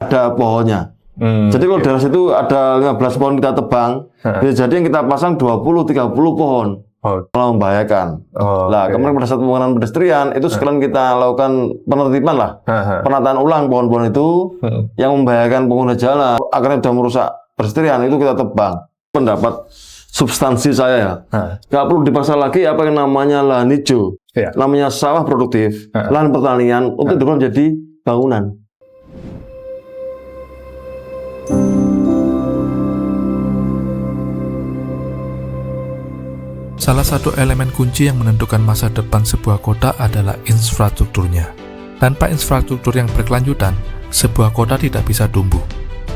ada pohonnya. Jadi kalau daerah situ ada 15 pohon kita tebang, bisa jadi yang kita pasang 20-30 pohon. Kalau membahayakan. Kemudian pada saat pembangunan pedestrian itu sekalian kita lakukan penertiban lah, penataan ulang pohon-pohon itu yang membahayakan pengguna jalan, akhirnya sudah merusak pedestrian itu kita tebang. Pendapat substansi saya ya, nggak perlu dipaksa lagi apa yang namanya lahan hijau, namanya sawah produktif, lahan pertanian untuk diolah menjadi bangunan. Salah satu elemen kunci yang menentukan masa depan sebuah kota adalah infrastrukturnya. Tanpa infrastruktur yang berkelanjutan, sebuah kota tidak bisa tumbuh.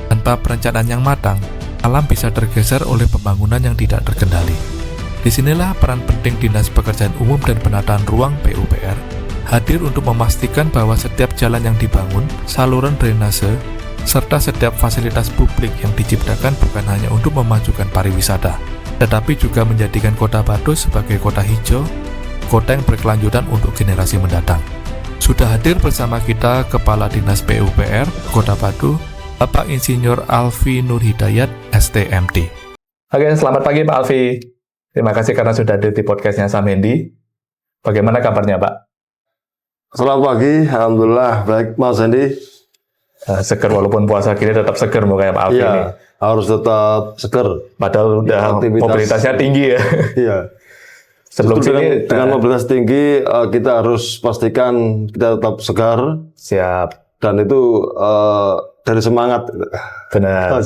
Tanpa perencanaan yang matang, alam bisa tergeser oleh pembangunan yang tidak terkendali. Disinilah peran penting Dinas Pekerjaan Umum dan Penataan Ruang (PUPR) hadir untuk memastikan bahwa setiap jalan yang dibangun, saluran drainase, serta setiap fasilitas publik yang diciptakan bukan hanya untuk memajukan pariwisata, tetapi juga menjadikan Kota Batu sebagai kota hijau, kota yang berkelanjutan untuk generasi mendatang. Sudah hadir bersama kita Kepala Dinas PUPR Kota Batu, Bapak Insinyur Alfi Nur Hidayat, STMT. Oke, selamat pagi Pak Alfi. Terima kasih karena sudah hadir di podcastnya Sam Hendy. Bagaimana kabarnya Pak? Selamat pagi, Alhamdulillah, baik Mas Hendy. Seger walaupun puasa gini tetap seger kayak Pak Alfi ini. Harus tetap seger. Padahal udah mobilitasnya tinggi ya. Iya. Sebelum sini dengan mobilitas tinggi kita harus pastikan kita tetap segar. Siap. Dan itu dari semangat. Benar.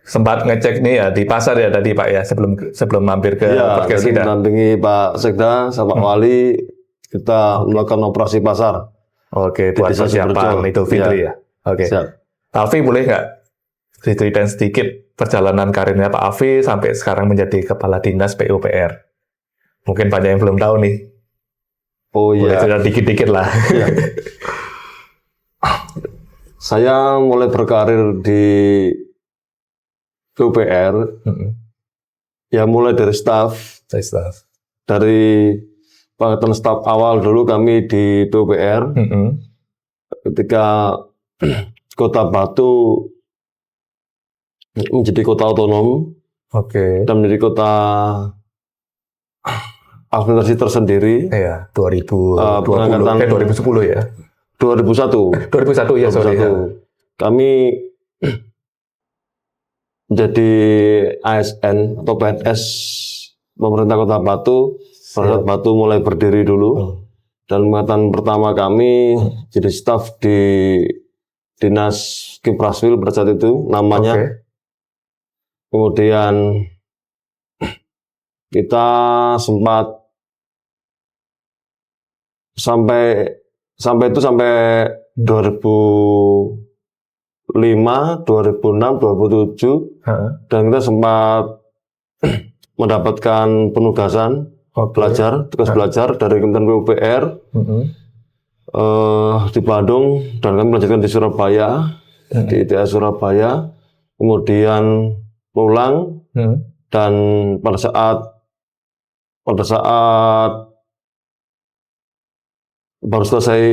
Sempat ngecek nih ya di pasar ya tadi Pak ya sebelum mampir ke podcast kita. Mendampingi Pak Sekda sama Pak Wali kita melakukan operasi pasar. Oke, buat persiapan Idul Fitri ya. Oke. Pak Alfi boleh nggak diceritain sedikit perjalanan karirnya Pak Alfi sampai sekarang menjadi Kepala Dinas PUPR? Mungkin banyak yang belum tahu nih. Boleh cerita dikit-dikit lah. Iya. Saya mulai berkarir di PUPR, ya mulai dari staf. Dari pangkatan staf awal dulu kami di PUPR. Ketika Kota Batu menjadi kota otonom, dan menjadi kota administrasi tersendiri. Iya, 2010 ya. 2001. 2001 ya, sorry. Ya. Kami menjadi ASN atau PNS pemerintah Kota Batu. Pada saat Batu mulai berdiri dulu. Dan angkatan pertama kami jadi staf di Dinas Kipraswil pada saat itu namanya. Kemudian kita sempat sampai 2005, 2006, 2007 dan kita sempat mendapatkan penugasan tugas belajar dari Kementerian PUPR di Bandung dan kami melanjutkan di Surabaya, di ITS Surabaya, kemudian pulang dan pada saat baru selesai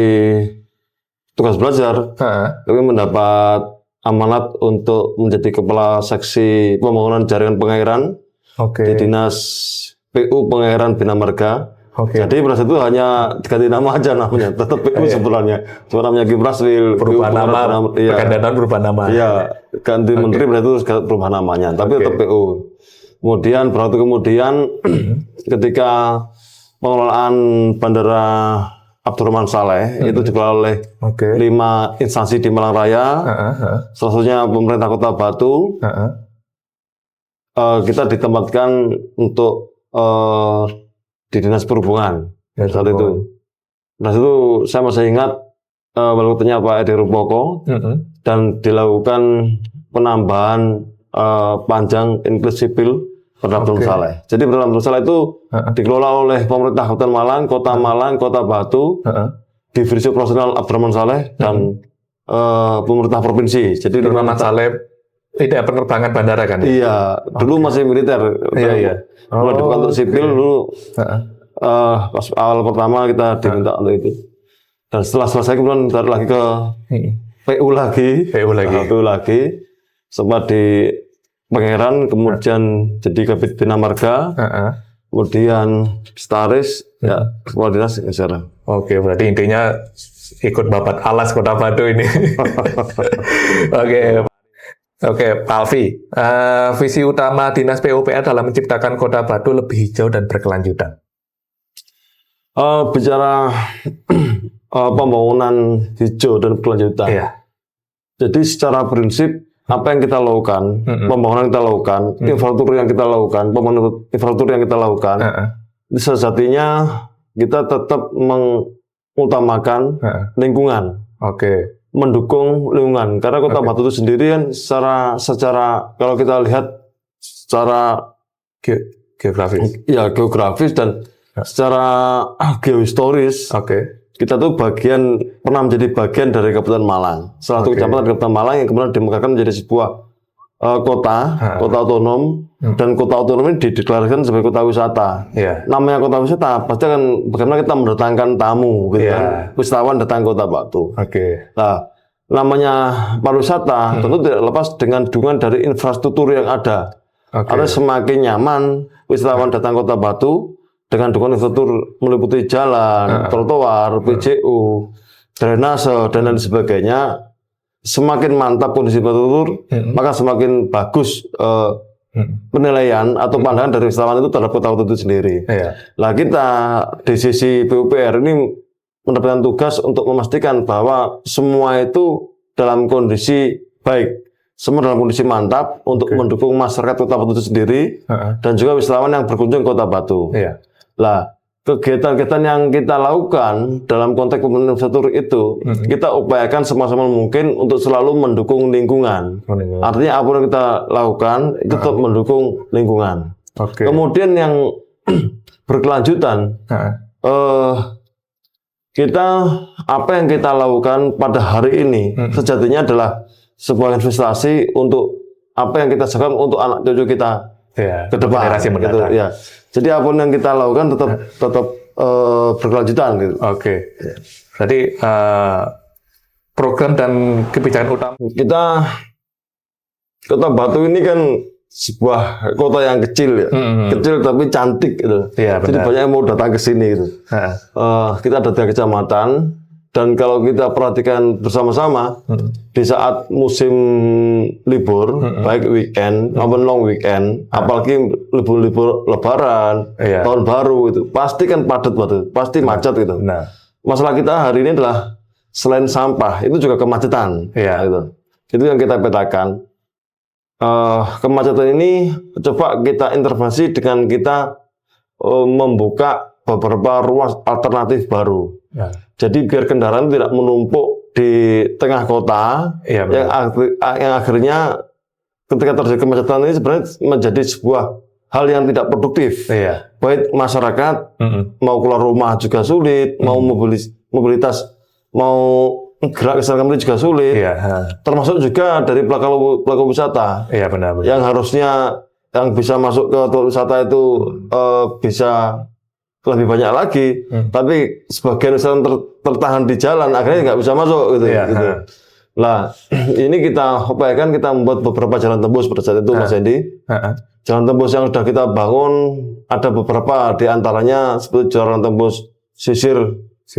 tugas belajar, kami mendapat amanat untuk menjadi Kepala Seksi Pembangunan Jaringan Pengairan di Dinas PU Pengairan Bina Marga. Jadi pada saat itu hanya diganti nama aja namanya, tetap PU sebenarnya. Cuma namanya Kipraswil, berubah nama, pergantian berubah nama. Iya, ganti menteri pada itu berubah namanya, tapi tetap PU. Kemudian berarti ketika pengelolaan Bandara Abdurrahman Saleh itu dikelola oleh 5 instansi di Malang Raya, salah satunya pemerintah Kota Batu. Kita ditempatkan untuk di Dinas Perhubungan saat itu. Nah itu saya masih ingat waktunya Pak Edi Rupoko dan dilakukan penambahan panjang inklusipil pada Abdurrahman Saleh. Jadi Abdurrahman Saleh itu dikelola oleh pemerintah Kabupaten Malang, Kota Batu, Divisi Operasional Abdurrahman Saleh dan pemerintah provinsi. Jadi Abdurrahman Saleh itu penerbangan bandara kan? Iya, dulu masih militer. Iya. Kalau di kantor sipil dulu pas awal pertama kita diminta untuk itu. Dan setelah selesai kemudian tarik lagi ke PU lagi. Sempat di Pangeran, kemudian jadi Kabid Bina Marga, kemudian Staris, ya kepala dinas sekarang. Oke, berarti intinya ikut babat alas Kota Batu ini. Oke, Pak Alfi, visi utama Dinas PUPR dalam menciptakan Kota Batu lebih hijau dan berkelanjutan. Bicara pembangunan hijau dan berkelanjutan. Iya. Jadi secara prinsip apa yang kita lakukan, pembangunan yang kita lakukan, infrastruktur yang kita lakukan, pembangunan infrastruktur yang kita lakukan, sejatinya kita tetap mengutamakan lingkungan. Oke. Mendukung lingkungan. Karena Kota Batu itu sendiri kan secara kalau kita lihat secara geografis. Ya, geografis dan secara geohistoris. Kita tuh pernah menjadi bagian dari Kabupaten Malang. Salah satu kecamatan Kabupaten Malang yang kemudian dimekarkan menjadi sebuah kota otonom, dan kota otonom ini dideklarasikan sebagai kota wisata. Namanya kota wisata, pasti akan bagaimana kita mendatangkan tamu, gitu kan? Wisatawan datang ke Kota Batu. Nah, namanya pariwisata tentu tidak lepas dengan dukungan dari infrastruktur yang ada. Karena semakin nyaman wisatawan datang ke Kota Batu, dengan dukungan infrastruktur meliputi jalan, trotoar, PJU, drainase, dan lain sebagainya, semakin mantap kondisi infrastruktur, maka semakin bagus penilaian atau pandangan dari wisatawan itu terhadap Kota Batu itu sendiri. Nah, kita di sisi PUPR ini mendapatkan tugas untuk memastikan bahwa semua itu dalam kondisi baik. Semua dalam kondisi mantap untuk mendukung masyarakat Kota Batu itu sendiri dan juga wisatawan yang berkunjung ke Kota Batu. Lah, kegiatan-kegiatan yang kita lakukan dalam konteks pembangunan infrastruktur itu, kita upayakan semaksimal mungkin untuk selalu mendukung lingkungan. Artinya apa yang kita lakukan itu tetap mendukung lingkungan. Kemudian yang berkelanjutan, apa yang kita lakukan pada hari ini sejatinya adalah sebuah investasi untuk apa yang kita lakukan untuk anak cucu kita ke depan. Generasi mendatang. Gitu, ya. Jadi apapun yang kita lakukan tetap berkelanjutan. Gitu. Berarti program dan kebijakan utama Kota Batu ini kan sebuah kota yang kecil ya, kecil tapi cantik gitu. Jadi banyak yang mau datang ke sini gitu. Kita ada 3 kecamatan. Dan kalau kita perhatikan bersama-sama, di saat musim libur, baik weekend maupun long weekend, apalagi libur Lebaran, Tahun Baru itu, pasti kan padat banget, pasti macet gitu. Masalah kita hari ini adalah selain sampah, itu juga kemacetan. Gitu. Itu yang kita petakan. Kemacetan ini coba kita intervensi dengan kita membuka beberapa ruas alternatif baru. Jadi biar kendaraan tidak menumpuk di tengah kota, yang akhirnya ketika terjadi kemacetan ini sebenarnya menjadi sebuah hal yang tidak produktif. Baik masyarakat mau keluar rumah juga sulit, mau mobilitas, mau gerak ke sana juga sulit. Termasuk juga dari pelaku wisata, yang harusnya yang bisa masuk ke wisata itu bisa lebih banyak lagi, tapi sebagian wisatawan tertahan di jalan, akhirnya nggak bisa masuk gitu. Nah, ini kita upayakan kita membuat beberapa jalan tembus pada saat itu, Mas Hendy. Jalan tembus yang sudah kita bangun ada beberapa, di antaranya seperti jalan tembus sisir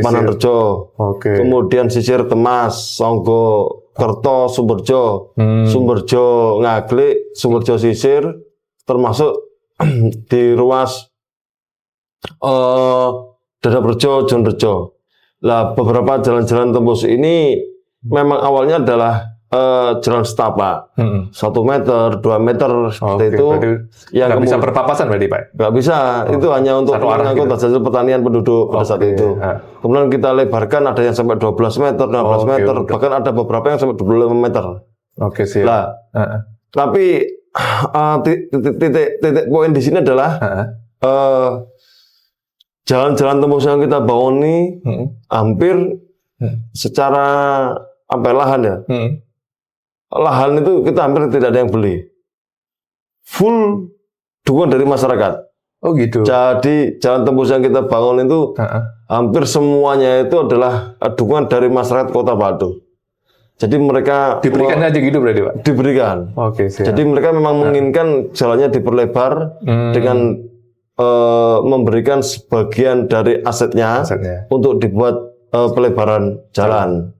Mananrejo, kemudian sisir Temas, Songgo, Kerto, Sumberjo, Sumberjo Ngaglik, Sumberjo sisir, termasuk di ruas Dadarejo, Jonrejo. Lah, beberapa jalan-jalan tembus ini memang awalnya adalah jalan setapak, 1 meter, 2 meter seperti itu. Yang nggak bisa berpapasan berarti, Pak? Nggak bisa, itu hanya untuk mengangkut hasil pertanian penduduk pada saat itu. Kemudian kita lebarkan, ada yang sampai 12 meter, 15 meter, bahkan ada beberapa yang sampai 25 meter. Lah, tapi titik poin di sini adalah jalan-jalan tembus yang kita bangun ini hampir secara lahan ya. Lahan itu kita hampir tidak ada yang beli. Full dukungan dari masyarakat. Jadi jalan tembus yang kita bangun itu hampir semuanya itu adalah dukungan dari masyarakat Kota Batu. Jadi mereka diberikan aja gitu berarti Pak? Diberikan. Oke, siap. Jadi mereka memang menginginkan jalannya diperlebar dengan memberikan sebagian dari asetnya untuk dibuat pelebaran jalan.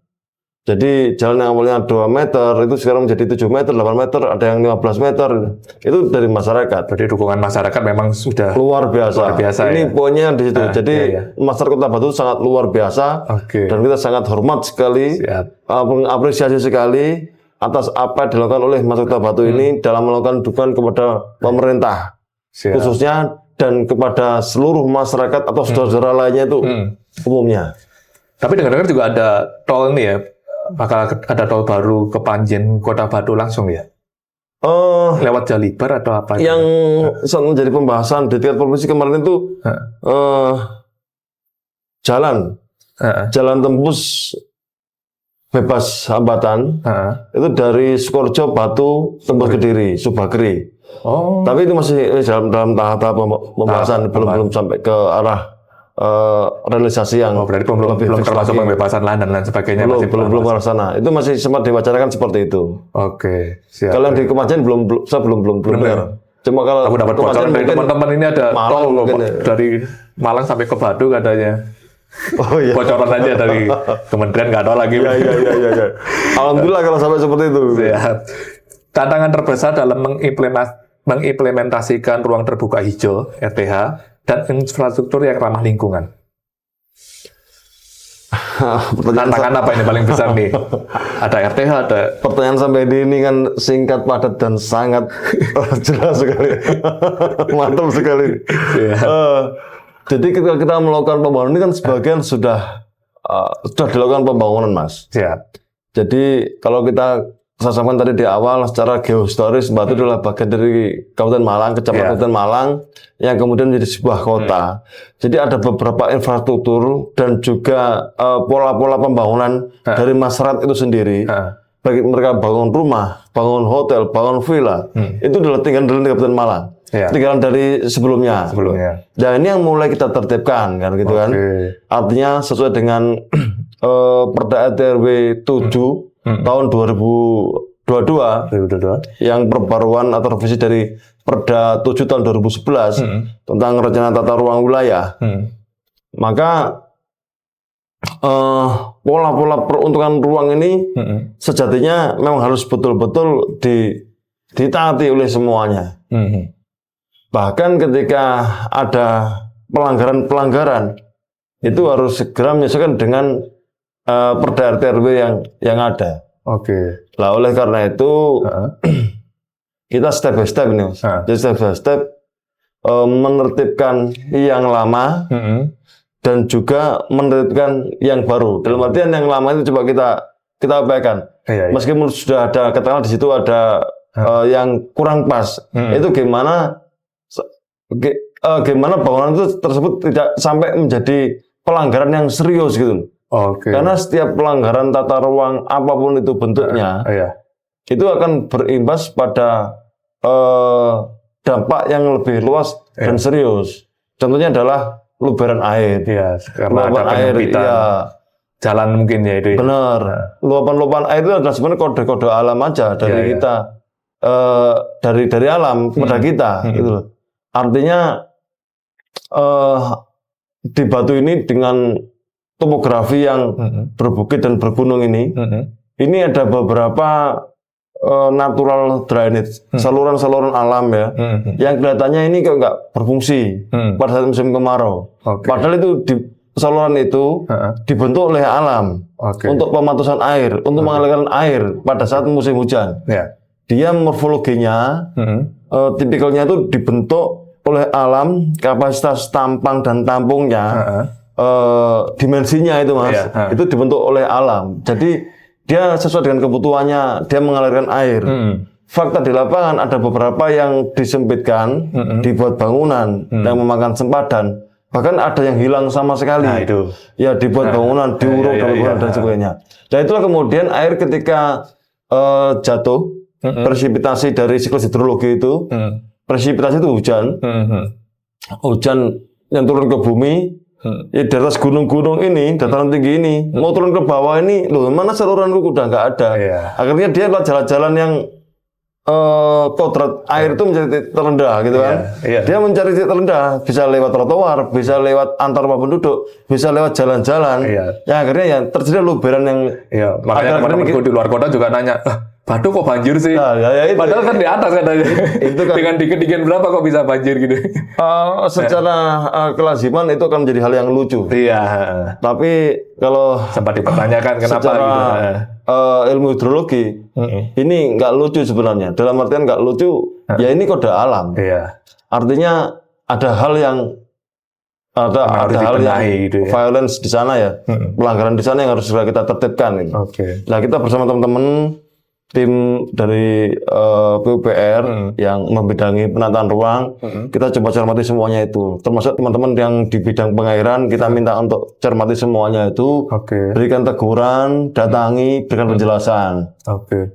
Jadi jalan yang awalnya 2 meter itu sekarang menjadi 7 meter, 8 meter, ada yang 15 meter. Itu dari masyarakat. Jadi dukungan masyarakat memang sudah luar biasa. Ini poinnya di situ. Jadi masyarakat Kota Batu sangat luar biasa. Dan kita sangat hormat sekali, apresiasi sekali atas apa yang dilakukan oleh masyarakat Kota Batu ini dalam melakukan dukungan kepada pemerintah. Khususnya dan kepada seluruh masyarakat atau saudara-saudara lainnya itu umumnya. Tapi dengar-dengar juga ada tol nih ya, bakal ada tol baru ke Panjen Kota Batu langsung ya? Lewat Jalibar atau apa? Yang menjadi pembahasan di tingkat provinsi kemarin itu jalan tembus bebas hambatan itu dari Sukorejo, Batu, tembus Kediri, Subagri. Tapi itu masih dalam tahap pembahasan, belum sampai ke arah realisasi yang berarti belum termasuk pembebasan lahan dan lain sebagainya. Belum ke sana. Itu masih sempat diwacanakan seperti itu. Oke, siap. Kalau di Kemajen saya belum dengar. Cuma kalau aku dapat bocoran dari teman-teman ini ada tol dari Malang sampai ke Batu katanya. Iya. Bocoran aja dari kementerian, nggak tahu lagi. Iya. Alhamdulillah kalau sampai seperti itu. Siap. Tantangan terbesar dalam mengimplementasikan ruang terbuka hijau (RTH) dan infrastruktur yang ramah lingkungan. Tantangan apa ini paling besar nih? Ada RTH, ada... Pertanyaan sampai di ini kan singkat, padat, dan sangat jelas sekali. Mantap sekali. Jadi ketika kita melakukan pembangunan ini kan sebagian sudah dilakukan pembangunan, Mas. Siap. Jadi kalau saya sampaikan tadi di awal, secara geohistoris Batu adalah bagian dari Kabupaten Malang, Kecamatan Kabupaten Malang, yang kemudian menjadi sebuah kota. Jadi ada beberapa infrastruktur dan juga pola-pola pembangunan dari masyarakat itu sendiri. Bagi mereka bangun rumah, bangun hotel, bangun villa, itu adalah tinggalan dari Kabupaten Malang. Tinggalan dari sebelumnya. Dan ini yang mulai kita tertibkan, kan gitu kan. Artinya sesuai dengan Perda RW 7 tahun 2022 yang perbaruan atau revisi dari Perda 7 tahun 2011 tentang rencana tata ruang wilayah. Maka pola-pola peruntukan ruang ini sejatinya memang harus betul-betul ditaati oleh semuanya. Bahkan ketika ada pelanggaran-pelanggaran itu harus segera menyesuaikan dengan Perda RT/RW yang ada. Lah oleh karena itu kita step by step ini, jadi step by step menertibkan yang lama dan juga menertibkan yang baru. Dalam artian yang lama itu coba kita abaikan. Meskipun sudah ada katakanlah di situ ada yang kurang pas, itu gimana bangunan itu tersebut tidak sampai menjadi pelanggaran yang serius gitu. Karena setiap pelanggaran tata ruang apapun itu bentuknya, itu akan berimbas pada dampak yang lebih luas dan serius. Contohnya adalah luberan air. Karena luapan ada penyempitan jalan mungkin ya itu. Benar. Luapan-luapan air itu adalah sebenarnya kode-kode alam aja dari kita, dari alam kepada kita. Gitu. Artinya di Batu ini dengan topografi yang berbukit dan bergunung ini ada beberapa natural drainage, saluran-saluran alam ya, yang kelihatannya ini kok nggak berfungsi pada saat musim kemarau. Padahal itu saluran itu dibentuk oleh alam untuk pematusan air, untuk mengalirkan air pada saat musim hujan. Dia morfologinya, tipikalnya itu dibentuk oleh alam, kapasitas tampang dan tampungnya. Dimensinya itu Mas, itu dibentuk oleh alam. Jadi dia sesuai dengan kebutuhannya, dia mengalirkan air. Fakta di lapangan ada beberapa yang disempitkan, dibuat bangunan yang memakan sempadan. Bahkan ada yang hilang sama sekali. Ya dibuat bangunan, diuruk dan sebagainya. Dan itulah kemudian air ketika jatuh, presipitasi dari siklus hidrologi itu, presipitasi itu hujan yang turun ke bumi. Ya, di atas gunung-gunung ini, dataran tinggi ini, mau turun ke bawah ini, loh mana saluran udah nggak ada. Akhirnya dia lewat jalan-jalan yang kodrat air itu menjadi terendah gitu kan. Dia mencari titik terendah, bisa lewat trotoar, bisa lewat antar rumah penduduk, bisa lewat jalan-jalan. Ya akhirnya ya terjadi luberan yang makanya teman-temanku di luar kota juga nanya, Batu kok banjir sih? Itu, padahal kan di atas katanya. Itu kan, dengan dikit-dikit berapa kok bisa banjir gitu? Secara kelaziman itu akan menjadi hal yang lucu. Tapi kalau sempat dipertanyakan kenapa secara, gitu. Ilmu hidrologi ini nggak lucu sebenarnya. Dalam artian nggak lucu, ya ini kode alam. Artinya ada hal yang ada hal yang gitu violence di sana ya, pelanggaran di sana yang harus segera kita tertibkan. Nah kita bersama teman-teman tim dari PUPR yang membidangi penataan ruang, kita coba cermati semuanya itu. Termasuk teman-teman yang di bidang pengairan, kita minta untuk cermati semuanya itu, berikan teguran, datangi, berikan penjelasan,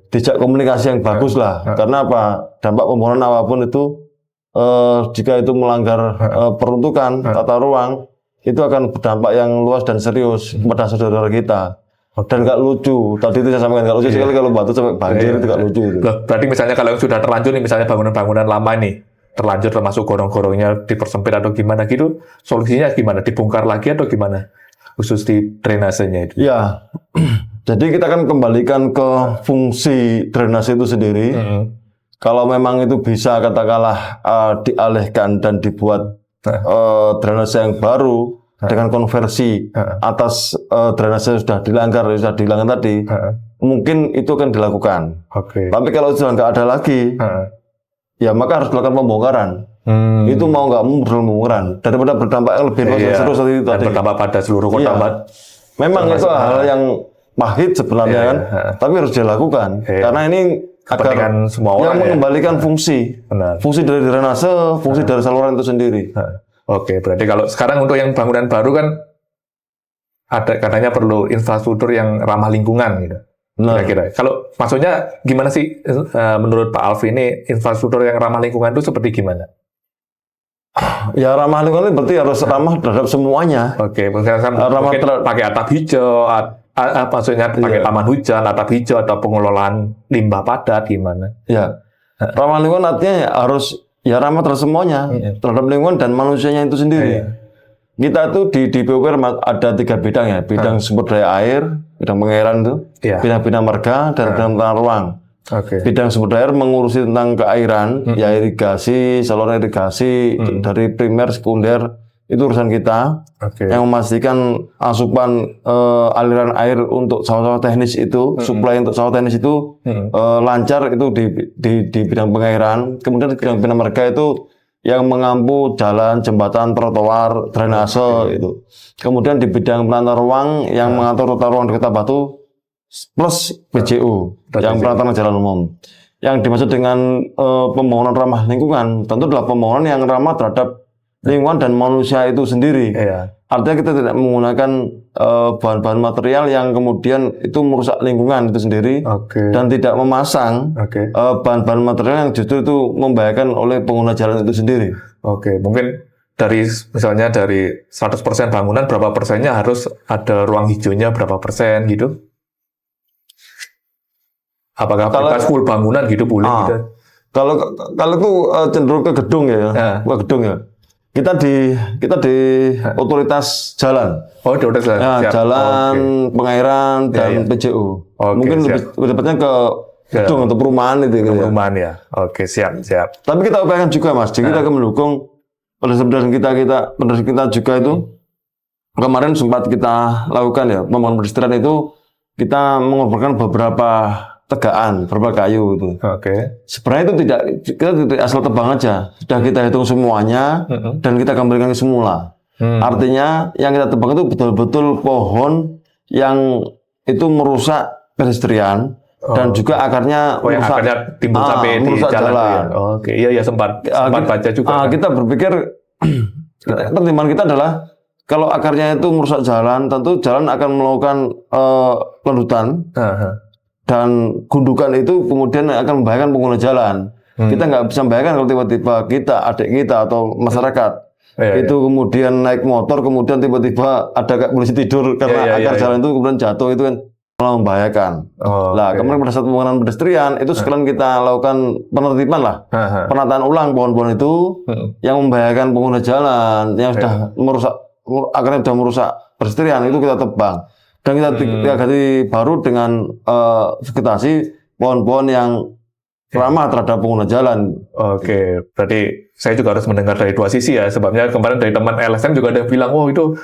dijak komunikasi yang bagus lah. Karena apa? Dampak pembangunan apapun itu, jika itu melanggar peruntukan tata ruang, itu akan berdampak yang luas dan serius pada saudara kita. Dan nggak lucu. Tadi itu saya sampaikan nggak lucu sekali kalau Batu sampai banjir itu nggak lucu. Berarti misalnya kalau yang sudah terlanjur nih, misalnya bangunan-bangunan lama nih, terlanjur termasuk gorong-gorongnya dipersempit atau gimana gitu, solusinya gimana? Dibongkar lagi atau gimana? Khusus di drainasenya itu? Ya, jadi kita akan kembalikan ke fungsi drainase itu sendiri. Kalau memang itu bisa katakanlah dialihkan dan dibuat drainase yang baru, dengan konversi atas drainase yang sudah dilanggar tadi, mungkin itu akan dilakukan. Tapi kalau sudah nggak ada lagi, ya maka harus dilakukan pembongkaran. Itu mau nggak mau pembongkaran daripada berdampak yang lebih luas terus tadi. Berdampak pada seluruh kota. Memang itu hal yang pahit sebenarnya kan, tapi harus dilakukan karena ini agar semua orang mengembalikan fungsi dari drainase, fungsi dari saluran itu sendiri. Berarti kalau sekarang untuk yang bangunan baru kan ada katanya perlu infrastruktur yang ramah lingkungan gitu. Kira-kira. Kalau maksudnya gimana sih menurut Pak Alfi ini infrastruktur yang ramah lingkungan itu seperti gimana? Ya ramah lingkungan itu berarti harus ramah terhadap semuanya. Mungkin pakai atap hijau, maksudnya pakai taman hujan, atap hijau atau pengelolaan limbah padat gimana? Ya, ramah lingkungan artinya harus ya ramah terhadap semuanya, terhadap lingkungan dan manusianya itu sendiri. Kita tuh di PUPR ada 3 bidang ya, bidang sumber daya air, bidang pengairan itu, bidang marga dan bidang tata ruang. Bidang sumber daya air mengurusi tentang keairan, ya irigasi, saluran irigasi dari primer, sekunder, itu urusan kita. Yang memastikan asupan aliran air untuk sawah-sawah teknis itu, suplai untuk sawah teknis itu lancar itu di bidang pengairan. Kemudian bidang marga itu yang mengampu jalan, jembatan, trotoar, drainase itu. Kemudian di bidang penata ruang yang mengatur tata ruang di Kota Batu plus PJU yang penataan jalan umum. Yang dimaksud dengan pembangunan ramah lingkungan tentu adalah pembangunan yang ramah terhadap lingkungan dan manusia itu sendiri. Artinya kita tidak menggunakan bahan-bahan material yang kemudian itu merusak lingkungan itu sendiri dan tidak memasang bahan-bahan material yang justru itu membahayakan oleh pengguna jalan itu sendiri. Mungkin misalnya dari 100% bangunan berapa persennya harus ada ruang hijaunya berapa persen gitu? Apakah bebas full bangunan gitu boleh gitu? Kalau itu cenderung ke gedung ya, ke gedung ya. Kita di otoritas jalan. Di otoritas jalan. Jalan, pengairan dan PJU. Mungkin lebih tepatnya ke gedung untuk perumahan itu. Perumahan ya. Siap. Tapi kita upayakan juga Mas, jadi kita akan mendukung penelitian kita juga itu. Kemarin sempat kita lakukan ya, pembangunan pedestrian itu kita mengorbankan beberapa tegaan, beberapa kayu itu. Sebenarnya itu kita tidak asal tebang aja. Sudah kita hitung semuanya dan kita kembalikan ke semula. Artinya yang kita tebang itu betul-betul pohon yang itu merusak pedestrian dan juga akarnya timbul sampai di jalan. Iya sempat baca juga. Kita berpikir pertimbangan kita adalah kalau akarnya itu merusak jalan, tentu jalan akan melakukan lendutan. Dan gundukan itu kemudian akan membahayakan pengguna jalan. Kita nggak bisa membahayakan kalau tiba-tiba kita, adik kita atau masyarakat Itu kemudian naik motor, kemudian tiba-tiba ada kayak polisi tidur karena akar jalan itu kemudian jatuh, itu kan malah membahayakan. Kemarin pada saat pembangunan pedestrian itu sekalian kita lakukan penertiban lah, penataan ulang pohon-pohon itu yang membahayakan pengguna jalan, yang sudah merusak, akarnya sudah merusak pedestrian, itu kita tebang dan kita ganti baru dengan vegetasi pohon-pohon yang ramah terhadap pengguna jalan. Oke, berarti saya juga harus mendengar dari dua sisi ya. Sebabnya kemarin dari teman LSM juga ada yang bilang, oh itu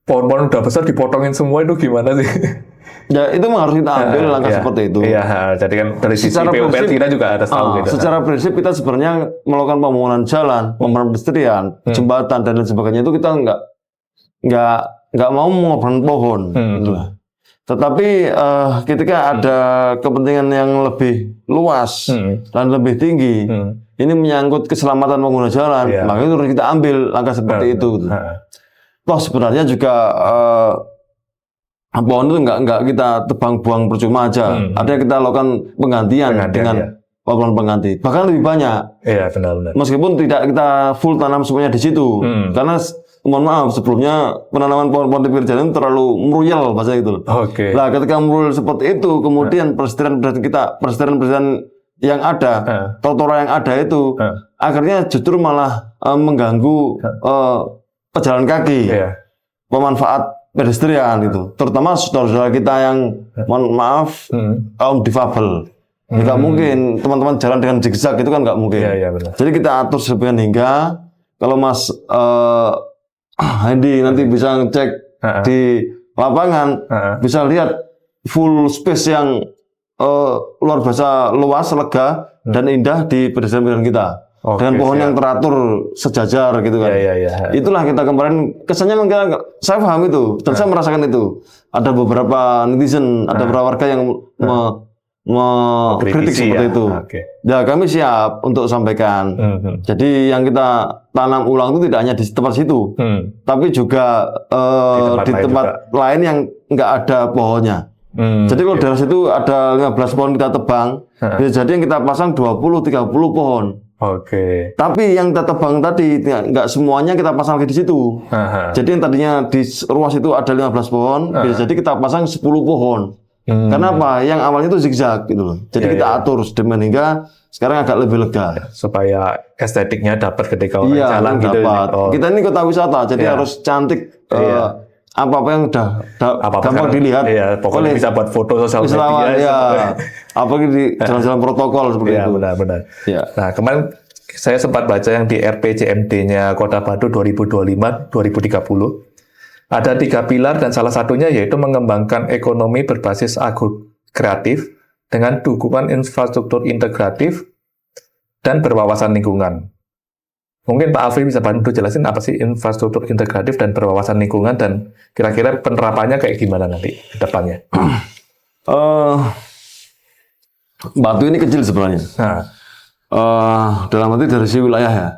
pohon-pohon udah besar dipotongin semua, itu gimana sih? Ya itu memang harus kita ambil langkah seperti itu. Iya, jadi kan dari sisi PUPR kita juga ada tahu gitu. Secara prinsip kita sebenarnya melakukan pembangunan jalan, pembangunan pedestrian, jembatan dan lain sebagainya itu kita nggak mau mengobrol pohon. Gitu. Tetapi ketika ada kepentingan yang lebih luas dan lebih tinggi, ini menyangkut keselamatan pengguna jalan, maka itu harus kita ambil langkah seperti itu. Gitu. Toh sebenarnya juga pohon itu nggak kita tebang buang percuma aja. Ada yang kita lakukan penggantian dengan pohon pengganti, bahkan lebih banyak. Iya, benar-benar. Meskipun tidak kita full tanam semuanya di situ, karena mohon maaf sebelumnya penanaman pohon-pohon di pinggir jalan itu terlalu meruyal bahasa itu. Nah, ketika meruyal seperti itu, kemudian pedestrian yang ada, trotoar yang ada itu, akhirnya justru malah mengganggu pejalan kaki, pemanfaat pedestrian itu, terutama saudara-saudara kita yang mohon maaf kaum difabel. Nggak mungkin teman-teman jalan dengan zigzag, itu kan nggak mungkin. Benar. Jadi kita atur sedemikian hingga kalau Mas Hendy nanti bisa ngecek di lapangan, bisa lihat full space yang luar biasa luas, lega dan indah di pedestrian kita. Dengan pohon yang teratur sejajar gitu kan. Itulah kita kemarin kesannya mungkin saya paham itu dan saya merasakan itu. Ada beberapa netizen, ada beberapa warga yang kritik seperti itu. Ya kami siap untuk sampaikan. Jadi yang kita tanam ulang itu tidak hanya di tempat situ, tapi juga di tempat lain yang nggak ada pohonnya. Jadi kalau daerah situ ada 15 pohon kita tebang, bisa jadi yang kita pasang 20-30 pohon. Tapi yang kita tebang tadi nggak semuanya kita pasang lagi di situ. Jadi yang tadinya di ruas itu ada 15 pohon, bisa jadi kita pasang 10 pohon. Kenapa? Yang awalnya itu zigzag gitu loh. Jadi kita atur sedemikian hingga sekarang agak lebih lega. Supaya estetiknya dapat ketika orang jalan gitu. Kita ini kota wisata, jadi harus cantik. Apa-apa yang udah gampang dilihat. Pokoknya bisa buat foto sosial media. Apalagi di jalan-jalan protokol seperti itu. Benar-benar. Nah, kemarin saya sempat baca yang di RPJMD-nya Kota Batu 2025-2030. Ada 3 pilar dan salah satunya yaitu mengembangkan ekonomi berbasis agrokreatif dengan dukungan infrastruktur integratif dan berwawasan lingkungan. Mungkin Pak Afri bisa bantu jelasin apa sih infrastruktur integratif dan berwawasan lingkungan dan kira-kira penerapannya kayak gimana nanti ke depannya? Batu ini kecil sebenarnya. Dalam arti dari sisi wilayah ya.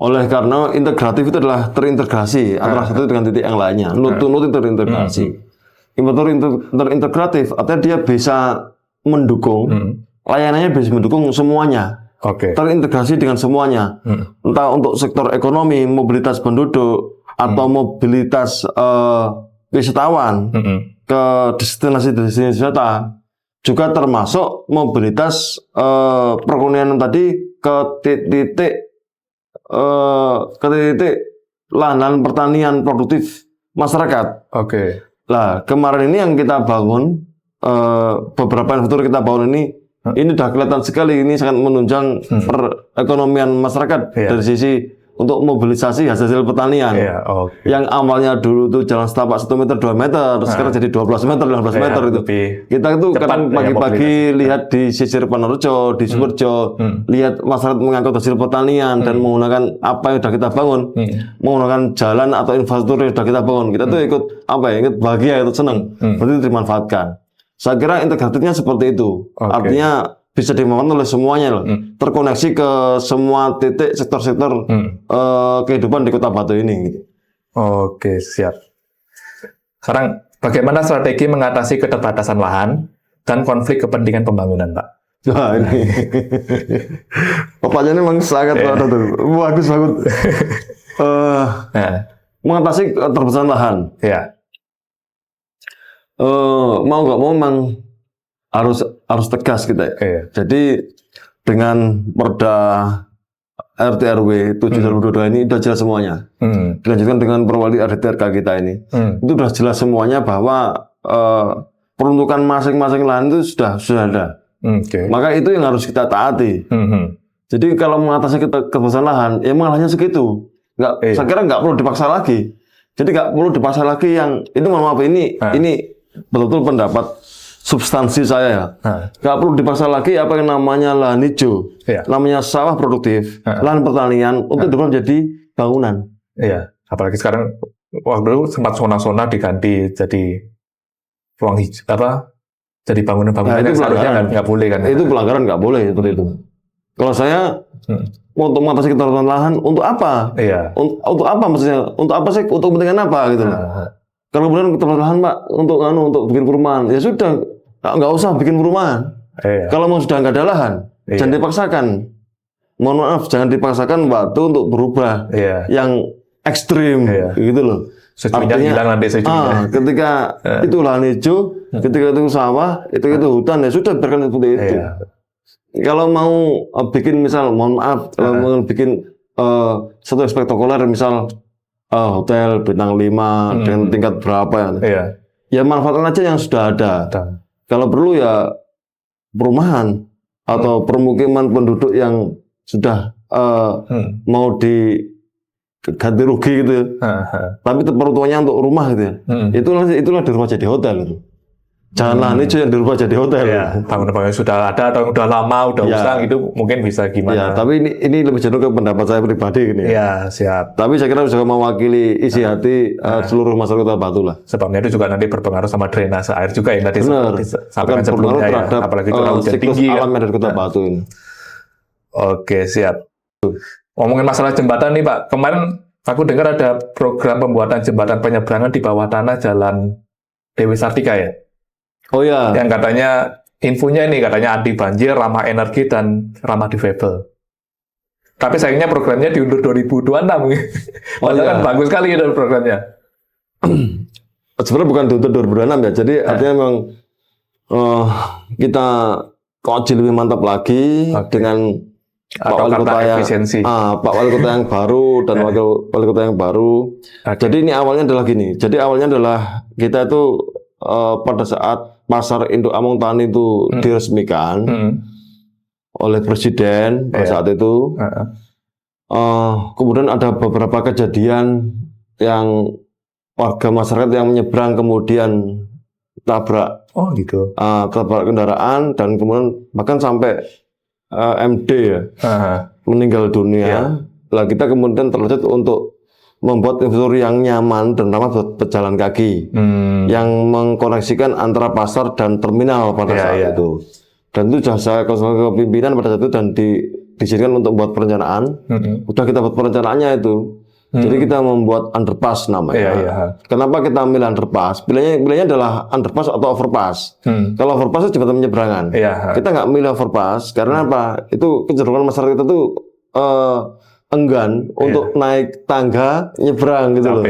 Oleh karena integratif itu adalah terintegrasi antara satu dengan titik yang lainnya. Nut-nut terintegrasi. Terintegratif artinya dia bisa mendukung, layanannya bisa mendukung semuanya. Terintegrasi dengan semuanya. Entah untuk sektor ekonomi, mobilitas penduduk, atau mobilitas wisatawan ke destinasi-destinasi wisata. Juga termasuk mobilitas perekonomian tadi ke titik lahan pertanian produktif masyarakat. Lah kemarin ini yang kita bangun, beberapa infrastruktur kita bangun ini sudah kelihatan sekali, ini sangat menunjang perekonomian masyarakat dari sisi untuk mobilisasi hasil pertanian. Yang awalnya dulu tuh jalan setapak 1 meter 2 meter, sekarang jadi 12 meter 15 meter itu. Kita itu kadang pagi-pagi lihat di Sisir Panorjo, di Sumerjo, lihat masyarakat mengangkut hasil pertanian dan menggunakan apa yang sudah kita bangun, menggunakan jalan atau infrastruktur yang sudah kita bangun. Kita tuh ikut ikut bahagia, ikut senang, berarti itu dimanfaatkan. Saya kira integratifnya seperti itu. Artinya bisa dimanfaatkan oleh semuanya loh. Terkoneksi ke semua titik sektor-sektor kehidupan di Kota Batu ini. Siap. Sekarang bagaimana strategi mengatasi keterbatasan lahan dan konflik kepentingan pembangunan, Pak? Wah, ini Bapaknya ini memang sangat bagus banget. Mengatasi keterbatasan lahan. Ya. Mau nggak mau memang harus tegas kita. Iya. Jadi dengan Perda RT RW 7/2022 ini sudah jelas semuanya. Dilanjutkan dengan Perwali RDTRK kita ini. Itu sudah jelas semuanya bahwa peruntukan masing-masing lahan itu sudah ada. Maka itu yang harus kita taati. Jadi kalau mengatasi keterbatasan lahan, ya mengalahnya segitu. Saya kira nggak perlu dipaksa lagi. Jadi nggak perlu dipaksa lagi yang itu mohon maaf ini betul-betul pendapat substansi saya ya. Nggak perlu dipaksa lagi apa yang namanya lahan hijau, namanya sawah produktif, lahan pertanian untuk diubah menjadi bangunan. Iya, apalagi sekarang waktu dulu sempat zona-zona diganti jadi ruang hijau jadi bangunan-bangunan yang seharusnya nggak boleh kan? Itu pelanggaran nggak boleh seperti itu. Kalau saya untuk mengatasi keterbatasan lahan untuk apa? Iya. Untuk apa maksudnya? Untuk apa sih? Untuk kepentingan apa gitu? Kalau kemudian keterbatasan lahan Pak untuk bikin perumahan, ya sudah nggak usah bikin perumahan. Kalau mau sudah nggak ada lahan, jangan dipaksakan. Mohon maaf, jangan dipaksakan waktu untuk berubah yang ekstrim gitu loh. Artinya hilang nanti sejunya. Ketika itu lahan hijau, ketika itu sawah, itu hutan, ya sudah biarkan seperti itu. Kalau mau bikin misal, mohon maaf, kalau mau bikin satu spektakuler, misal hotel bintang 5 dengan tingkat berapa ya manfaatkan aja yang sudah ada. Kalau perlu ya perumahan atau permukiman penduduk yang sudah mau diganti rugi gitu, tapi peruntukannya untuk rumah gitu ya. Itulah dirubah jadi hotel gitu. Janganlah ini yang dirubah jadi hotel. Bangunan-bangunan sudah ada atau udah lama, udah usang itu mungkin bisa gimana? Tapi ini lebih cenderung ke pendapat saya pribadi gini. Siap. Tapi saya kira juga mewakili isi hati seluruh masyarakat Kota Batu lah. Sebabnya itu juga nanti berpengaruh sama drainase air juga yang tadi sampaikan sebelumnya terhadap apalagi curah hujan tinggi alam yang dari Kota Batu ini. Oke, siap. Ngomongin masalah jembatan nih Pak, kemarin aku dengar ada program pembuatan jembatan penyeberangan di bawah tanah Jalan Dewi Sartika ya? Oh ya. Yang katanya infonya ini katanya anti banjir, ramah energi dan ramah difabel. Tapi sayangnya programnya diundur 2026. Padahal kan bagus sekali itu programnya. Sebenarnya bukan diundur 2026 ya. Jadi artinya memang kita kaji lebih mantap lagi dengan Pak Wali Kota yang baru dan Wakil Wali Kota yang baru. Jadi ini awalnya adalah gini. Jadi awalnya adalah kita itu pada saat pasar induk Among Tani itu diresmikan oleh Presiden pada saat itu, kemudian ada beberapa kejadian yang warga masyarakat yang menyeberang kemudian tabrak, tabrak kendaraan dan kemudian bahkan sampai MD ya, meninggal dunia. Lah kita kemudian terlanjut untuk membuat infrastruktur yang nyaman dan ramah buat pejalan kaki, yang mengkoneksikan antara pasar dan terminal pada saat itu. Dan itu sudah saya konsultasi ke pimpinan pada saat itu dan dijadikan untuk buat perencanaan. Udah kita buat perencanaannya itu. Jadi kita membuat underpass namanya. Kenapa kita milih underpass? Pilihannya adalah underpass atau overpass. Kalau overpass itu jembatan penyeberangan. Kita nggak milih overpass karena apa? Itu kecenderungan masyarakat itu enggan untuk naik tangga nyebrang gitu loh,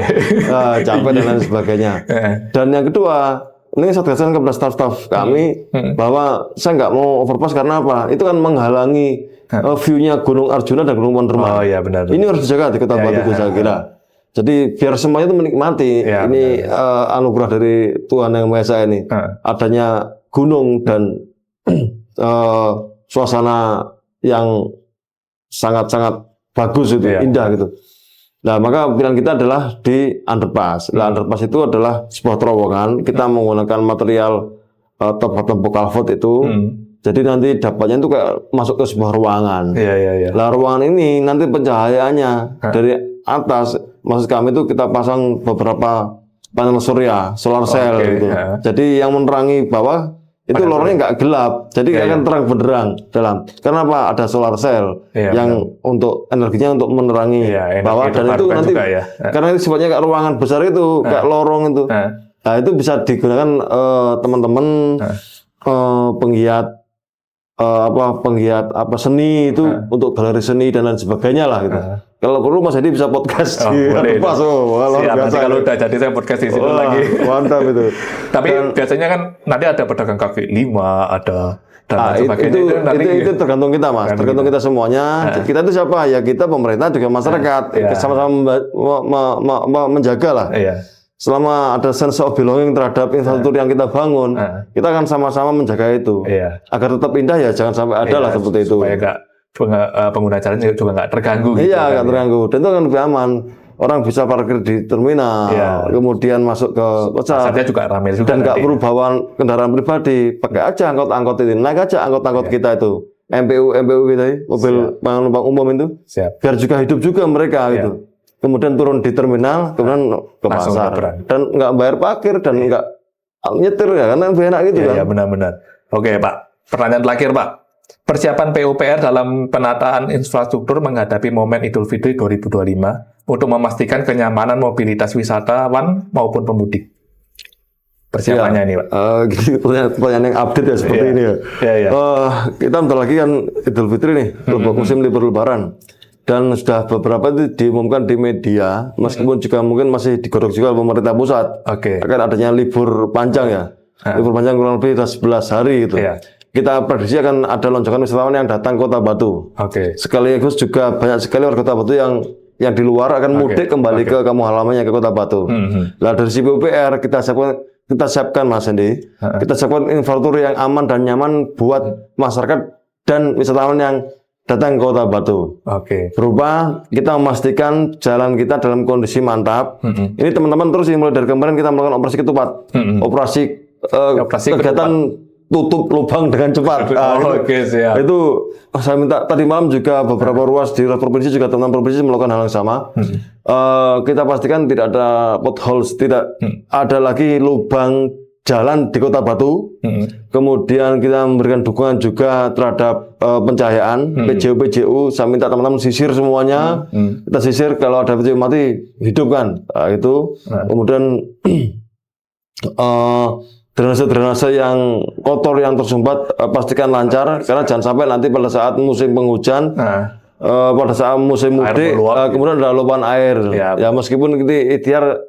capek dan lain sebagainya. Dan yang kedua, ini saya tegaskan kepada staf-staf kami bahwa saya nggak mau overpass karena apa? Itu kan menghalangi view-nya Gunung Arjuna dan Gunung Ponderman. Benar. Ini harus dijaga di Kota Batu saya kira. Jadi biar semuanya itu menikmati. Ini anugerah dari Tuhan Yang Maha Esa ini. Adanya gunung dan suasana yang sangat-sangat bagus itu, indah gitu. Nah, maka pilihan kita adalah di underpass. Nah, underpass itu adalah sebuah terowongan. Kita menggunakan material top-top culvert itu. Jadi nanti dapatnya itu kayak masuk ke sebuah ruangan. Nah, ruangan ini nanti pencahayaannya dari atas, maksud kami itu kita pasang beberapa panel surya, solar cell gitu. Jadi yang menerangi bawah itu lorongnya nggak gelap, jadi akan terang benderang dalam. Karena apa? Ada solar cell yang untuk energinya untuk menerangi bawah dan itu nanti karena itu sifatnya kayak ruangan besar itu, kayak lorong itu. Nah itu bisa digunakan teman-teman penggiat seni itu untuk galeri seni dan lain sebagainya lah gitu. Kalau perlu Mas Hedi bisa podcast di Pas. Siap, nanti kalau udah jadi saya podcast di situ lagi. Mantap itu. Tapi biasanya kan nanti ada pedagang kaki 5, ada dan sebagainya. Itu tergantung kita, Mas. Tergantung kita semuanya. Kita itu siapa? Ya kita pemerintah juga masyarakat. Sama-sama menjaga lah. Selama ada sense of belonging terhadap infrastruktur yang kita bangun, kita akan sama-sama menjaga itu. Agar tetap indah ya, jangan sampai ada lah seperti itu. Supaya pengguna jalan juga nggak terganggu. Iya, nggak terganggu. Dan itu kan lebih aman. Orang bisa parkir di terminal, kemudian masuk ke pasar. Juga ramai juga. Dan nggak perlu bawa kendaraan pribadi, pakai aja angkot-angkot itu, naik aja angkot-angkot kita itu, MPU kita, mobil penumpang umum itu. Biar juga hidup juga mereka gitu. Kemudian turun di terminal, kemudian ke pasar, dan nggak bayar parkir dan nggak nyetir ya, karena lebih enak gitu kan. Iya benar-benar. Oke Pak, pertanyaan terakhir Pak. Persiapan PUPR dalam penataan infrastruktur menghadapi momen Idul Fitri 2025 untuk memastikan kenyamanan mobilitas wisatawan maupun pemudik. Persiapannya ini, Pak. Pertanyaan yang update ya seperti ini ya. Kita bentar lagi kan Idul Fitri nih, musim libur Lebaran. Dan sudah beberapa itu diumumkan di media, meskipun juga mungkin masih digodok juga pemerintah pusat. Akan adanya libur panjang ya. Libur panjang kurang lebih 11 hari gitu. Kita prediksi akan ada lonjakan wisatawan yang datang Kota Batu. Sekaligus juga banyak sekali warga Kota Batu yang di luar akan mudik kembali ke kampung halamannya ke Kota Batu. Nah dari sisi PUPR kita siapkan Mas Hendi, kita siapkan infrastruktur yang aman dan nyaman buat masyarakat dan wisatawan yang datang ke Kota Batu. Berupa kita memastikan jalan kita dalam kondisi mantap. Ini teman-teman terus mulai dari kemarin kita melakukan operasi ketupat, operasi kegiatan tutup lubang dengan cepat. Siap. Itu saya minta tadi malam juga beberapa ruas di provinsi juga teman-teman provinsi melakukan hal yang sama. Kita pastikan tidak ada potholes, tidak ada lagi lubang jalan di Kota Batu. Kemudian kita memberikan dukungan juga terhadap pencahayaan, PJU. Saya minta teman-teman sisir semuanya. Kita sisir kalau ada PJU mati hidupkan. Itu. Kemudian drainase yang kotor yang tersumbat pastikan lancar, karena jangan sampai nanti pada saat musim penghujan, pada saat musim mudik kemudian ada luapan air. Ya meskipun kita ikhtiar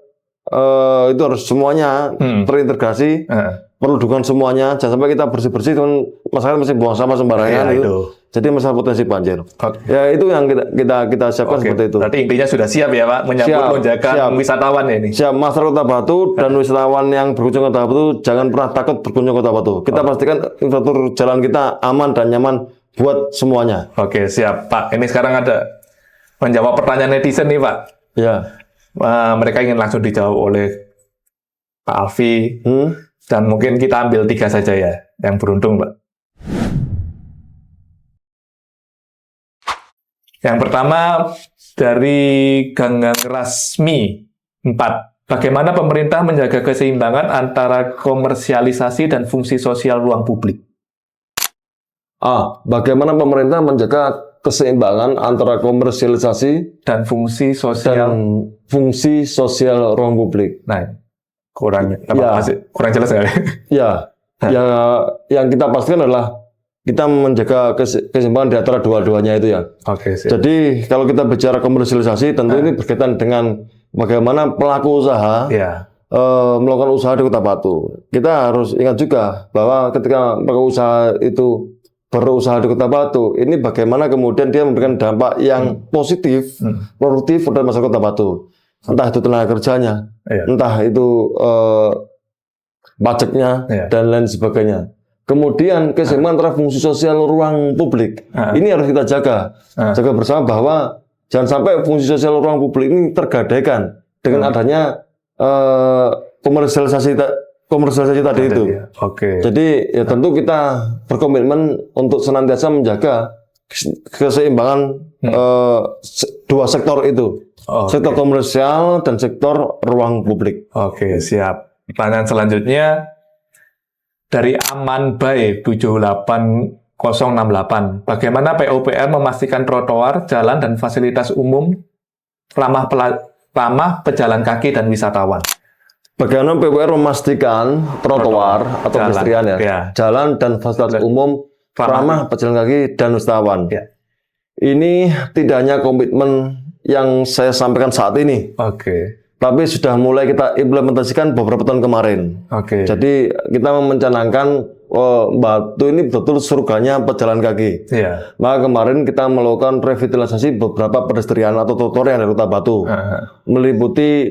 itu harus semuanya terintegrasi, perlu dukungan semuanya, jangan sampai kita bersih-bersih teman masyarakat masih buang sampah sembarangan itu. Jadi masalah potensi banjir. Ya itu yang kita siapkan seperti itu. Berarti intinya sudah siap ya Pak menyambut lonjakan wisatawan ya ini. Siap, masyarakat Kota Batu dan wisatawan yang berkunjung ke Kota Batu jangan pernah takut berkunjung ke Kota Batu. Kita pastikan infrastruktur jalan kita aman dan nyaman buat semuanya. Siap Pak. Ini sekarang ada menjawab pertanyaan netizen nih Pak. Mereka ingin langsung dijawab oleh Pak Alfi. Dan mungkin kita ambil 3 saja ya yang beruntung Pak. Yang pertama dari Ganggang Rasmi 4. Bagaimana pemerintah menjaga keseimbangan antara komersialisasi dan fungsi sosial ruang publik? Bagaimana pemerintah menjaga keseimbangan antara komersialisasi dan fungsi sosial ruang publik? Nah, kurang jelas nggak? Yang kita pastikan adalah kita menjaga keseimbangan di antara dua-duanya itu ya. Jadi kalau kita bicara komersialisasi, tentu ini berkaitan dengan bagaimana pelaku usaha melakukan usaha di Kota Batu. Kita harus ingat juga bahwa ketika pelaku usaha itu berusaha di Kota Batu, ini bagaimana kemudian dia memberikan dampak yang positif, produktif pada masyarakat Kota Batu. Entah itu tenaga kerjanya, entah itu pajaknya dan lain sebagainya. Kemudian keseimbangan antara fungsi sosial ruang publik ini harus kita jaga bersama, bahwa jangan sampai fungsi sosial ruang publik ini tergadaikan dengan adanya komersialisasi tadi itu. Jadi ya tentu kita berkomitmen untuk senantiasa menjaga keseimbangan dua sektor itu, sektor komersial dan sektor ruang publik. Siap. Pertanyaan selanjutnya dari Aman Bay 78068. Bagaimana PUPR memastikan trotoar, jalan, dan fasilitas umum ramah pejalan kaki dan wisatawan? Bagaimana PUPR memastikan trotoar atau pedestrian jalan dan fasilitas umum ramah pejalan kaki dan wisatawan? Ini tidak hanya komitmen yang saya sampaikan saat ini. Tapi sudah mulai kita implementasikan beberapa tahun kemarin. Jadi kita mencanangkan Batu ini betul surganya pejalan kaki. Maka kemarin kita melakukan revitalisasi beberapa pedestrian atau trotoar yang ada di Kota Batu, meliputi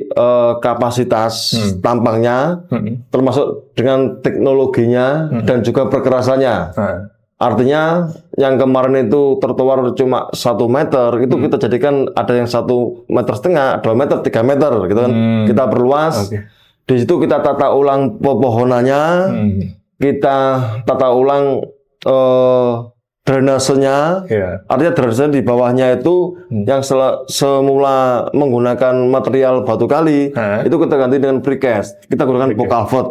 kapasitas tampangnya, termasuk dengan teknologinya dan juga perkerasannya. Artinya yang kemarin itu trotoar cuma 1 meter, itu kita jadikan ada yang 1,5 meter, 2 meter, 3 meter, gitu kan. Kita perluas. Di situ kita tata ulang pepohonannya, kita tata ulang drainasenya. Artinya drainase di bawahnya itu yang semula menggunakan material batu kali, itu kita ganti dengan precast. Kita gunakan box culvert.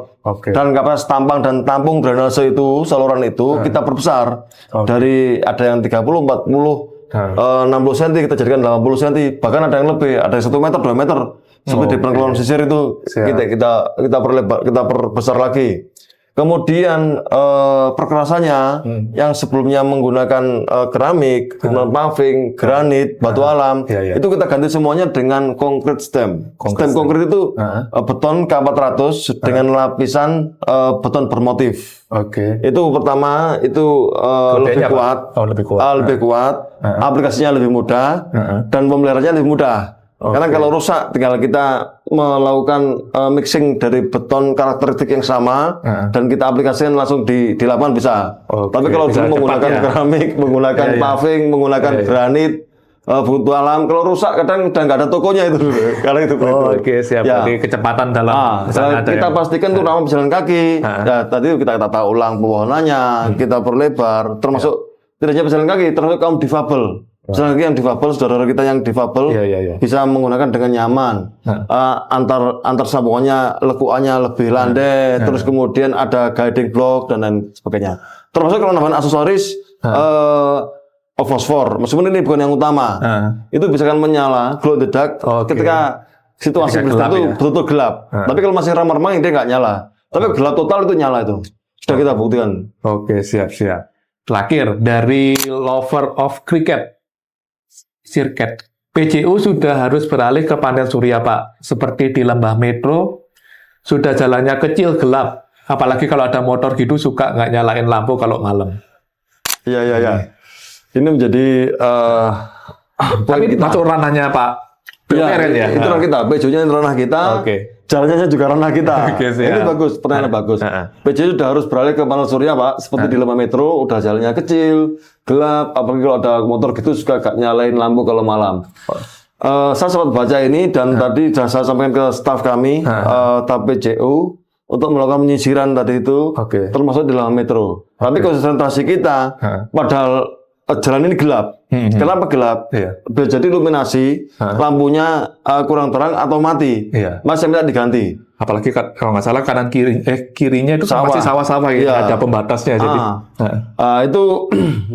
Dan kapasitas tampang dan tampung drainase itu, saluran itu kita perbesar. Dari ada yang 30, 40, 60 cm kita jadikan 80 cm. Bahkan ada yang lebih, ada 1 meter, 2 meter. Seperti di penangkalan sisir itu kita perbesar lagi. Kemudian perkerasannya yang sebelumnya menggunakan keramik, paving, granit, batu alam, itu kita ganti semuanya dengan konkrit stem. Stem konkrit itu beton K400 dengan lapisan beton bermotif. Itu pertama itu lebih kuat, aplikasinya lebih mudah, dan pemeliharaannya lebih mudah. Karena kalau rusak tinggal kita melakukan mixing dari beton karakteristik yang sama dan kita aplikasikan langsung di lapangan bisa. Tapi kalau dulu menggunakan keramik, menggunakan paving, menggunakan granit, batu alam, kalau rusak kadang udah nggak ada tokonya itu. Karena itu. Siap. Jadi kecepatan dalam kita pastikan itu ramah pejalan kaki. Tadi kita tata ulang pepohonannya, kita perlebar, termasuk tidak hanya pejalan kaki, termasuk kaum difabel. Misalnya yang difabel, saudara kita yang difabel bisa menggunakan dengan nyaman. Antar sambungannya, lekuannya lebih landai, terus kemudian ada guiding block dan lain sebagainya. Termasuk kalau nambahan aksesoris fosfor, meskipun ini bukan yang utama, itu bisa kan menyala, glow in the dark ketika situasi itu betul-betul gelap. Tapi kalau masih remang-remang dia nggak nyala. Tapi gelap total itu nyala itu. Sudah kita buktikan. Siap. Terakhir dari lover of cricket. Sirket. PJU sudah harus beralih ke panel surya, Pak. Seperti di Lembah Metro, sudah jalannya kecil, gelap. Apalagi kalau ada motor gitu, suka nggak nyalain lampu kalau malam. Iya. Ini menjadi tapi masuk ranahnya Pak PUPR ya? Itu ranah kita. PJU-nya ranah kita. Jalannya juga ranah kita. Ini bagus, pertanyaan bagus. PJU sudah harus beralih ke panel surya, Pak. Seperti di Lembah Metro, udah jalannya kecil, gelap. Apalagi kalau ada motor gitu suka gak nyalain lampu kalau malam. Saya sempat baca ini dan tadi sudah saya sampaikan ke staf kami, staf PJU, untuk melakukan penyisiran tadi itu, termasuk di Lembah Metro. Tapi konsentrasi kita, padahal jalan ini gelap. Kenapa gelap? Bisa jadi iluminasi, lampunya kurang terang atau mati. Masih minta diganti. Apalagi kalau nggak salah kanan kirinya itu masih sawah-sawah ya, ada pembatasnya. Jadi itu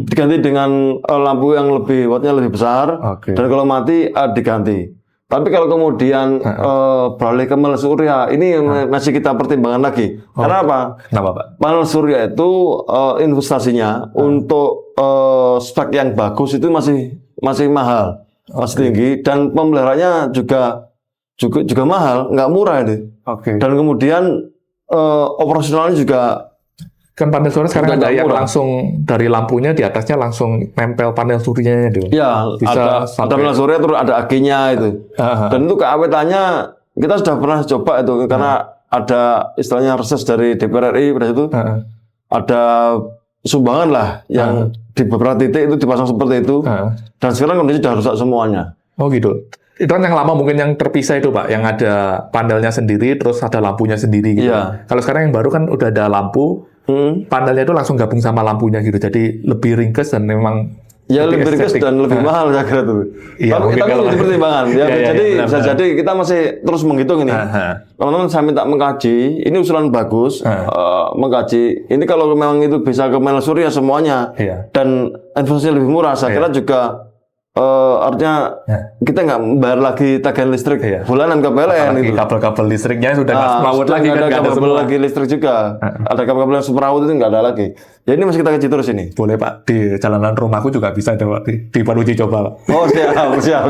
diganti dengan lampu yang wattnya lebih besar. Dan kalau mati diganti. Tapi kalau kemudian beralih ke panel surya, ini masih kita pertimbangkan lagi. Karena apa? Kenapa, Pak? Panel surya itu investasinya untuk spek yang bagus itu masih mahal, masih tinggi, dan pemeliharaannya juga mahal, nggak murah ini. Dan kemudian operasionalnya juga. Kan panel surya sekarang ada yang langsung dari lampunya di atasnya langsung nempel panel suryanya dulu. Ya, ada panel surya terus ada akinya itu. Dan itu keawetannya kita sudah pernah coba itu karena ada istilahnya reses dari DPR RI pada itu. Ada sumbangan lah yang di beberapa titik itu dipasang seperti itu. Dan sekarang kondisi sudah rusak semuanya. Oh gitu. Itu kan yang lama mungkin yang terpisah itu Pak, yang ada panelnya sendiri terus ada lampunya sendiri gitu. Kalau sekarang yang baru kan udah ada lampu. Panelnya itu langsung gabung sama lampunya gitu, jadi lebih ringkes dan memang lebih ringkes dan lebih mahal saya kira tuh. Tapi kita menjadi pertimbangan. Jadi bisa jadi kita masih terus menghitung ini. Teman-teman saya minta mengkaji, ini usulan bagus, mengkaji. Ini kalau memang itu bisa ke panel surya semuanya dan investasinya lebih murah, saya kira juga artinya kita nggak bayar lagi tagihan listrik bulanan ke PLN itu. Kabel-kabel listriknya sudah nggak semrawut lagi kan, ada kabel lagi listrik juga. Ada kabel-kabel yang semrawut itu nggak ada lagi. Ya ini masih kita kaji terus ini. Boleh Pak, di jalanan rumahku juga bisa coba di uji coba Pak. Oh siap.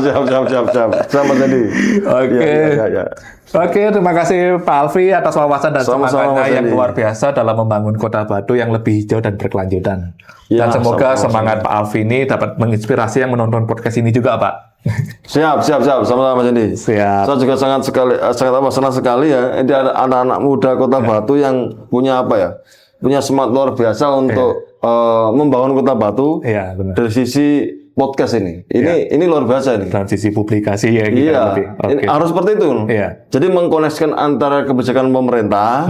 Sama tadi. Oke. Ya. Oke, terima kasih Pak Alfi atas wawasan dan Sama-sama, semangatnya yang Mas Andi. luar biasa dalam membangun Kota Batu yang lebih hijau dan berkelanjutan. Ya, Dan semoga sama-sama. semangat Pak Alfi ini dapat menginspirasi yang menonton podcast ini juga Pak. Siap. Sama-sama Mas Andi. Siap. Saya juga sangat senang sekali ya. Ini ada anak-anak muda Kota Batu yang punya punya semangat luar biasa untuk membangun Kota Batu Iya, benar. dari sisi podcast ini. Ini luar biasa ini. Transisi publikasi ya gitu Iya, lebih. ini harus seperti itu. Iya. Jadi mengkoneksikan antara kebijakan pemerintah,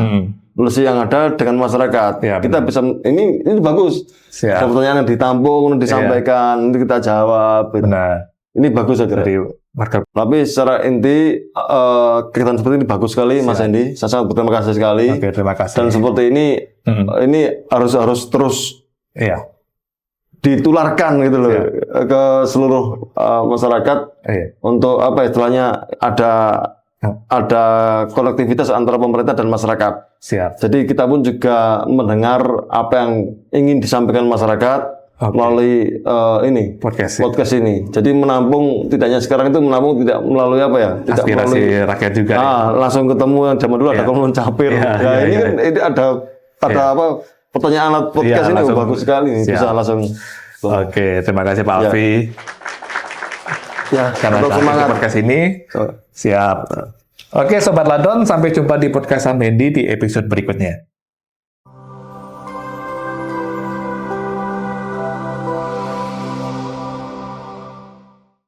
polisi yang ada dengan masyarakat. Iya, Kita bisa ini bagus. Siap. Ada pertanyaan yang ditampung, disampaikan, nanti kita jawab. Benar. Ini bagus saya kira. Dari warga. Tapi secara inti kegiatan seperti ini bagus sekali, Mas Andi. Saya sangat berterima kasih sekali. Oke, terima kasih. Dan seperti ini harus terus Iya. ditularkan gitu loh ke seluruh masyarakat untuk istilahnya ada konektivitas antara pemerintah dan masyarakat. Siap. Jadi kita pun juga mendengar apa yang ingin disampaikan masyarakat melalui podcast ini. Jadi menampung tidak hanya sekarang itu menampung tidak melalui tidak aspirasi melalui rakyat juga. langsung ketemu yang zaman dulu ada kolom capir. Ini kan ini ada pertanyaan podcast ini langsung, bagus sekali nih, bisa langsung. Oke, terima kasih Pak Alfi. Ya, Karena semangat podcast ini. Siap. Oke, Sobat Ladon, sampai jumpa di podcast Sam Hendy di episode berikutnya.